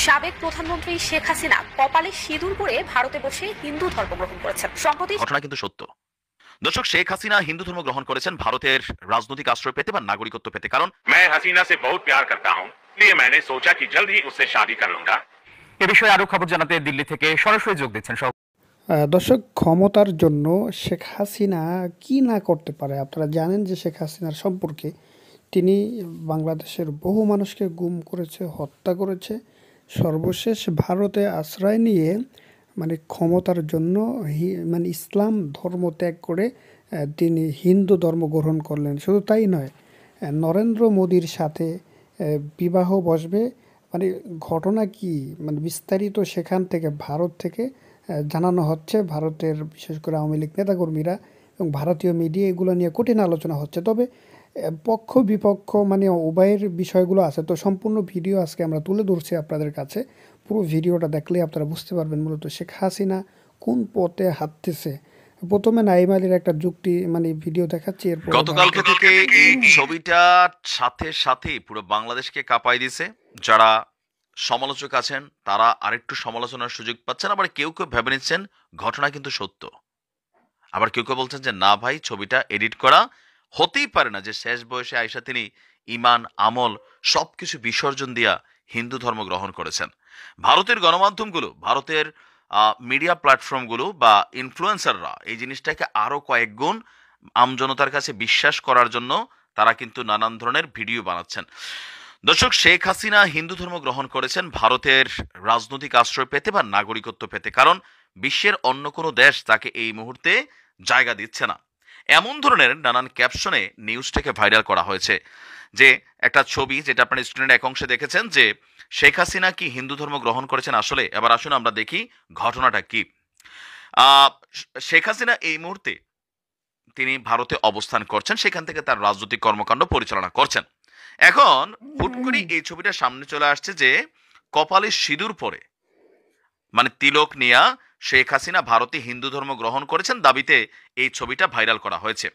সাবেক প্রধানমন্ত্রী শেখ হাসিনা কপালে সিঁদুর পরে ভারতে বসে হিন্দু ধর্ম গ্রহণ করেছেন। সম্প্রতি ঘটনা কিন্তু সত্য। দর্শক, শেখ হাসিনা হিন্দু ধর্ম গ্রহণ করেছেন ভারতের রাজনৈতিক আশ্রয় পেতে বা নাগরিকত্ব পেতে। কারণ मैं हसीना से बहुत प्यार करता हूं, इसलिए मैंने सोचा कि जल्द ही उससे शादी कर लूंगा। এ বিষয়ে আরো খবর জানাতে দিল্লি থেকে সরাসরি যোগ দিচ্ছেন দর্শক, ক্ষমতার জন্য শেখ হাসিনা কি না করতে পারে আপনারা জানেন যে শেখ হাসিনার সম্পর্কে তিনি বাংলাদেশের বহু মানুষকে গুম করেছে, হত্যা করেছে। সর্বশেষ ভারতে আশ্রয় নিয়ে ক্ষমতার জন্য ইসলাম ধর্ম ত্যাগ করে তিনি হিন্দু ধর্ম গ্রহণ করলেন। শুধু তাই নয়, নরেন্দ্র মোদীর সাথে বিবাহ বসবে। ঘটনা কি বিস্তারিত সেখান থেকে ভারত থেকে জানানো হচ্ছে। ভারতের বিশেষ করে আওয়ামী লীগ নেতাকর্মীরা এবং ভারতীয় মিডিয়া এগুলো নিয়ে কঠিন আলোচনা হচ্ছে। তবে পক্ষ বিপক্ষ উভয়ের বিষয়গুলো আছে। তো সম্পূর্ণ ভিডিও আজকে আমরা তুলে ধরছি আপনাদের কাছে। পুরো ভিডিওটা দেখলেই আপনারা বুঝতে পারবেন মূলত শেখ হাসিনা কোন পথে হাঁটতেছে। প্রথমে নাইম আলীর একটা যুক্তি ভিডিও দেখাচ্ছি। এরপর গতকালকে থেকে এই ছবিটার সাথে সাথে পুরো বাংলাদেশকে কাঁপাই দিছে। যারা সমালোচক আছেন তারা আরেকটু সমালোচনার সুযোগ পাচ্ছেন, আবার কেউ কেউ ভেবে নিচ্ছেন ঘটনা কিন্তু সত্য, আবার কেউ কেউ বলছেন যে না ভাই, ছবিটা এডিট করা, হতেই পারে না যে শেষ বয়সে আইসা তিনি ইমান আমল সবকিছু বিসর্জন দিয়া হিন্দু ধর্ম গ্রহণ করেছেন। ভারতের গণমাধ্যমগুলো, ভারতের মিডিয়া প্ল্যাটফর্মগুলো বা ইনফ্লুয়েন্সাররা এই জিনিসটাকে আরো কয়েক গুণ আমজনতার কাছে বিশ্বাস করার জন্য তারা কিন্তু নানান ধরনের ভিডিও বানাচ্ছেন। দর্শক, শেখ হাসিনা হিন্দু ধর্ম গ্রহণ করেছেন ভারতের রাজনৈতিক আশ্রয় পেতে বা নাগরিকত্ব পেতে। কারণ বিশ্বের অন্য কোনো দেশ তাকে এই মুহূর্তে জায়গা দিচ্ছে না। এমন ধরনের নানান ক্যাপশনে নিউজটাকে ভাইরাল করা হয়েছে। যে একটা ছবি যেটা আপনার স্ক্রিনের এক অংশে দেখেছেন, যে শেখ হাসিনা কি হিন্দু ধর্ম গ্রহণ করেছেন আসলে। এবার আসুন আমরা দেখি ঘটনাটা কি। শেখ হাসিনা এই মুহূর্তে তিনি ভারতে অবস্থান করছেন, সেখান থেকে তার রাজনৈতিক কর্মকাণ্ড পরিচালনা করছেন। এখন হুট করে এই ছবিটা সামনে চলে আসছে যে কপালে সিঁদুর পরে তিলক নিয়া শেখ হাসিনা ভারতে হিন্দু ধর্ম গ্রহণ করেছেন দাবিতে এই ছবিটা ভাইরাল করা হয়েছে।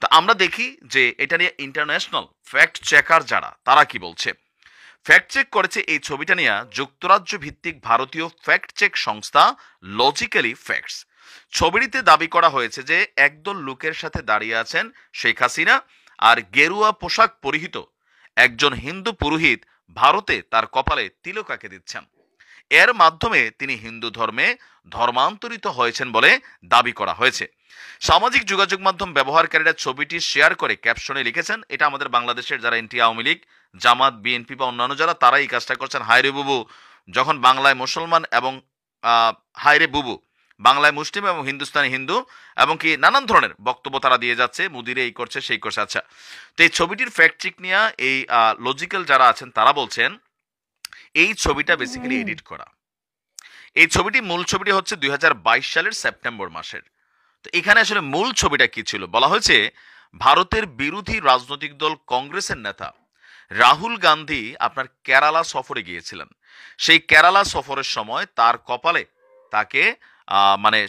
তো আমরা দেখি যে এটা নিয়ে ইন্টারন্যাশনাল ফ্যাক্ট চেকার যারা, তারা কি বলছে। ফ্যাক্ট চেক করেছে এই ছবিটা নিয়ে যুক্তরাজ্য ভিত্তিক ভারতীয় ফ্যাক্ট চেক সংস্থা লজিক্যালি ফ্যাক্টস। ছবিটিতে দাবি করা হয়েছে যে একদল লোকের সাথে দাঁড়িয়ে আছেন শেখ হাসিনা, আর গেরুয়া পোশাক পরিহিত একজন হিন্দু পুরোহিত ভারতে তার কপালে তিলক আঁকে দিচ্ছেন। এর মাধ্যমে তিনি হিন্দু ধর্মে ধর্মান্তরিত হয়েছেন বলে দাবি করা হয়েছে। সামাজিক যোগাযোগ মাধ্যম ব্যবহারকারীরা ছবিটি শেয়ার করে ক্যাপশনে লিখেছেন, এটা আমাদের বাংলাদেশের যারা এনটি আওয়ামী লীগ, জামাত, বিএনপি বা অন্যান্য যারা, তারা এই কাজটা করছেন। হায়রে বুবু, যখন বাংলায় মুসলমান এবং হায়রে বুবু বাংলায় মুসলিম এবং হিন্দুস্তানি হিন্দু এবং কি নানান ধরনের বক্তব্য তারা দিয়ে যাচ্ছে, মুদিরে এই করছে সেই করছে। আচ্ছা, তো এই ছবিটির ফ্যাক্ট চেক নিয়ে এই লজিক্যাল যারা আছেন তারা বলছেন এই ছবিটা বেসিক্যালি এডিট করা। এই ছবিটি, মূল ছবিটি হচ্ছে 2022 সালের সেপ্টেম্বর মাসের। তো এখানে আসলে মূল ছবিটা কি ছিল বলা হয়েছে, ভারতের বিরোধী রাজনৈতিক দল কংগ্রেসের নেতা রাহুল গান্ধী আপনার কেরালা সফরে গিয়েছিলেন। সেই কেরালা সফরের সময় তার কপালে তাকে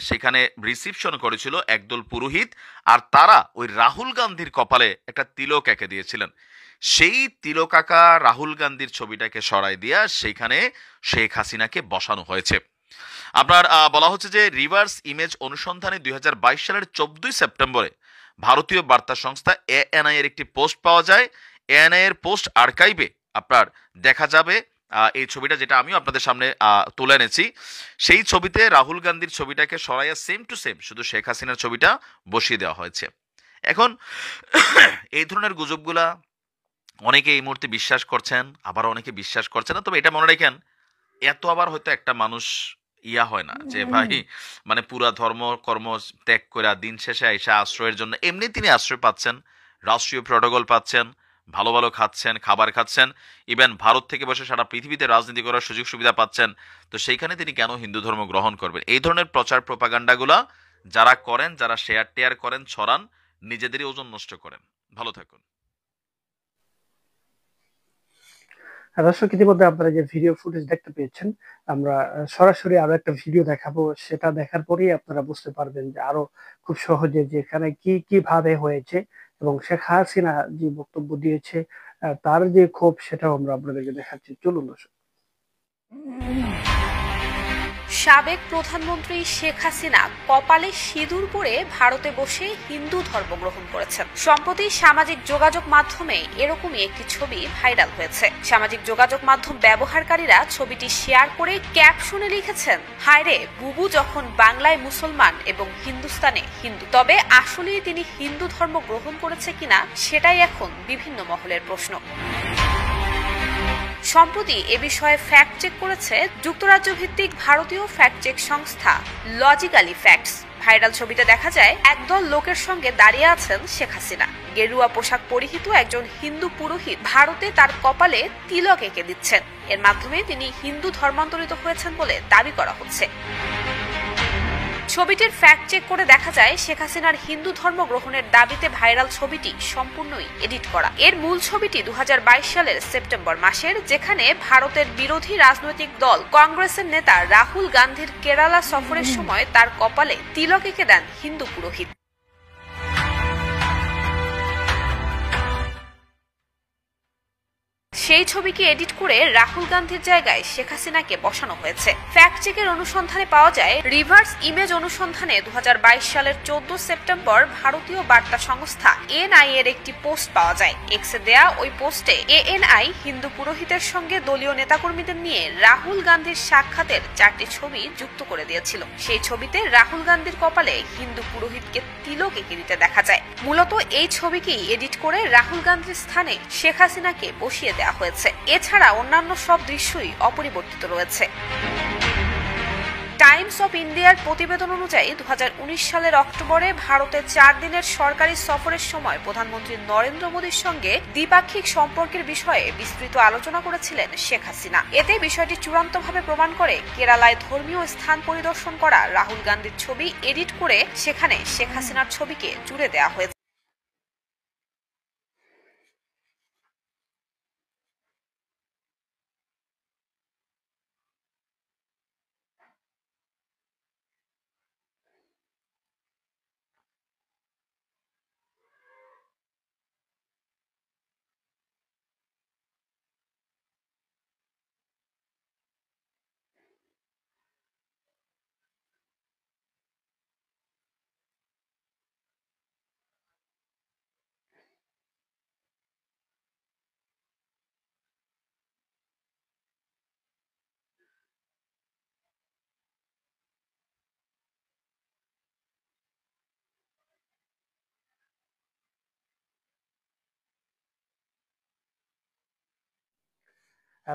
সেখানে রিসিপশন করেছিল একদল পুরোহিত, আর তারা ওই রাহুল গান্ধীর কপালে একটা তিলক এঁকে দিয়েছিলেন। সেই তিলক আঁকা রাহুল গান্ধীর ছবিটাকে সরাই দিয়া সেইখানে শেখ হাসিনাকে বসানো হয়েছে। আপনার বলা হচ্ছে যে রিভার্স ইমেজ অনুসন্ধানে 2022 সালের 14 সেপ্টেম্বরে ভারতীয় বার্তা সংস্থা এএনআই এর একটি পোস্ট পাওয়া যায়। এএনআই এর পোস্ট আর্কাইভে আপনার দেখা যাবে এই ছবিটা, যেটা আমিও আপনাদের সামনে তুলে এনেছি। সেই ছবিতে রাহুল গান্ধীর ছবিটাকে সরাইয়া সেম টু সেম শুধু শেখ হাসিনার ছবিটা বসিয়ে দেওয়া হয়েছে। এখন এই ধরনের গুজবগুলা অনেকে এই মুহূর্তে বিশ্বাস করছেন, আবার অনেকে বিশ্বাস করছেন না। তবে এটা মনে রাখেন, এত আবার হয়তো একটা মানুষ হয় না যে ভাই পুরা ধর্ম কর্ম ত্যাগ করে দিন শেষে এসে আশ্রয়ের জন্য, এমনি তিনি আশ্রয় পাচ্ছেন, রাষ্ট্রীয় প্রটোকল পাচ্ছেন, ভালো ভালো খাচ্ছেন, খাবার খাচ্ছেন, ইভেন ভারত থেকে বসে সারা পৃথিবীতে রাজনীতি করার সুযোগ সুবিধা পাচ্ছেন। তো সেইখানে তিনি কেন হিন্দু ধর্ম গ্রহণ করবেন? এই ধরনের প্রচার প্রপাগান্ডাগুলা যারা করেন, যারা শেয়ার করেন, ছড়ান, নিজেদেরই ওজন নষ্ট করেন। ভালো থাকুন। দর্শক, ইতিমধ্যে আপনারা যে ভিডিও ফুটেজ দেখতে পেয়েছেন, আমরা সরাসরি আরো একটা ভিডিও দেখাবো। সেটা দেখার পরেই আপনারা বুঝতে পারবেন যে আরো খুব সহজে যে এখানে কিভাবে হয়েছে এবং শেখ হাসিনা যে বক্তব্য দিয়েছে তার যে ক্ষোভ, সেটাও আমরা আপনাদেরকে দেখাচ্ছি। চলুন দর্শক। সাবেক প্রধানমন্ত্রী শেখ হাসিনা কপালে সিঁদুর পরে ভারতে বসে হিন্দু ধর্ম গ্রহণ করেছেন। সম্প্রতি সামাজিক যোগাযোগ মাধ্যমে এরকমই একটি ছবি ভাইরাল হয়েছে। সামাজিক যোগাযোগ মাধ্যম ব্যবহারকারীরা ছবিটি শেয়ার করে ক্যাপশনে লিখেছেন, হায়রে বুবু যখন বাংলায় মুসলমান এবং হিন্দুস্তানে হিন্দু। তবে আসলেই তিনি হিন্দু ধর্ম গ্রহণ করেছে কিনা সেটাই এখন বিভিন্ন মহলের প্রশ্ন। সম্প্রতি এ বিষয়ে ফ্যাক্ট চেক করেছে যুক্তরাজ্য ভিত্তিক ভারতীয় ফ্যাক্ট চেক সংস্থা লজিক্যালি ফ্যাক্টস। ভাইরাল ছবিতে দেখা যায় একদল লোকের সঙ্গে দাঁড়িয়ে আছেন শেখ হাসিনা। গেরুয়া পোশাক পরিহিত একজন হিন্দু পুরোহিত ভারতে তার কপালে তিলক এঁকে দিচ্ছেন। এর মাধ্যমে তিনি হিন্দু ধর্মান্তরিত হয়েছেন বলে দাবি করা হচ্ছে। ছবিটির ফ্যাক্ট চেক করে দেখা যায় শেখ হাসিনার হিন্দু ধর্ম গ্রহণের দাবিতে ভাইরাল ছবিটি সম্পূর্ণই এডিট করা। এর মূল ছবিটি 2022 সালের সেপ্টেম্বর মাসের, যেখানে ভারতের বিরোধী রাজনৈতিক দল কংগ্রেসের নেতা রাহুল গান্ধীর কেরালা সফরের সময় তার কপালে তিলক এঁকে দেন হিন্দু পুরোহিত। সেই ছবিকে এডিট করে রাহুল গান্ধীর জায়গায় শেখ হাসিনাকে বসানো হয়েছে। ফ্যাক্ট চেকের অনুসন্ধানে পাওয়া যায়, রিভার্স ইমেজ অনুসন্ধানে 2022 সালের 14 সেপ্টেম্বর ভারতীয় বার্তা সংস্থা এএনআই এর একটি পোস্ট পাওয়া যায়। এক্সে দেয়া ওই পোস্টে এএনআই হিন্দু পুরোহিতের সঙ্গে দলীয় নেতাকর্মীদের নিয়ে রাহুল গান্ধীর সাক্ষাতের 4টি ছবি যুক্ত করে দিয়েছিল। সেই ছবিতে রাহুল গান্ধীর কপালে হিন্দু পুরোহিতকে তিলক এঁকে দিতে দেখা যায়। মূলত এই ছবিকেই এডিট করে রাহুল গান্ধীর স্থানে শেখ হাসিনাকে বসিয়ে দেওয়া হয়েছে। এছাড়া অন্যান্য সব দৃশ্যই অপরিবর্তিত রয়েছে। টাইমস অফ ইন্ডিয়ার প্রতিবেদন অনুযায়ী 2019 সালের অক্টোবরে ভারতে 4 দিনের সরকারি সফরের সময় প্রধানমন্ত্রী নরেন্দ্র মোদীর সঙ্গে দ্বিপাক্ষিক সম্পর্কের বিষয়ে বিস্তৃত আলোচনা করেছিলেন শেখ হাসিনা। এতে বিষয়টি চূড়ান্তভাবে প্রমাণ করে কেরালায় ধর্মীয় স্থান পরিদর্শন করা রাহুল গান্ধীর ছবি এডিট করে সেখানে শেখ হাসিনার ছবিকে জুড়ে দেওয়া হয়েছে।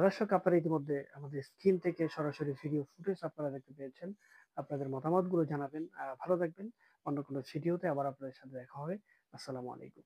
দর্শক, আপনারা ইতিমধ্যে আমাদের স্ক্রিন থেকে সরাসরি ভিডিও ফুটেজ আপনারা দেখতে পেয়েছেন। আপনাদের মতামতগুলো জানাবেন। ভালো থাকবেন। অন্য কোনো ভিডিওতে আবার আপনাদের সাথে দেখা হবে। আসসালামু আলাইকুম।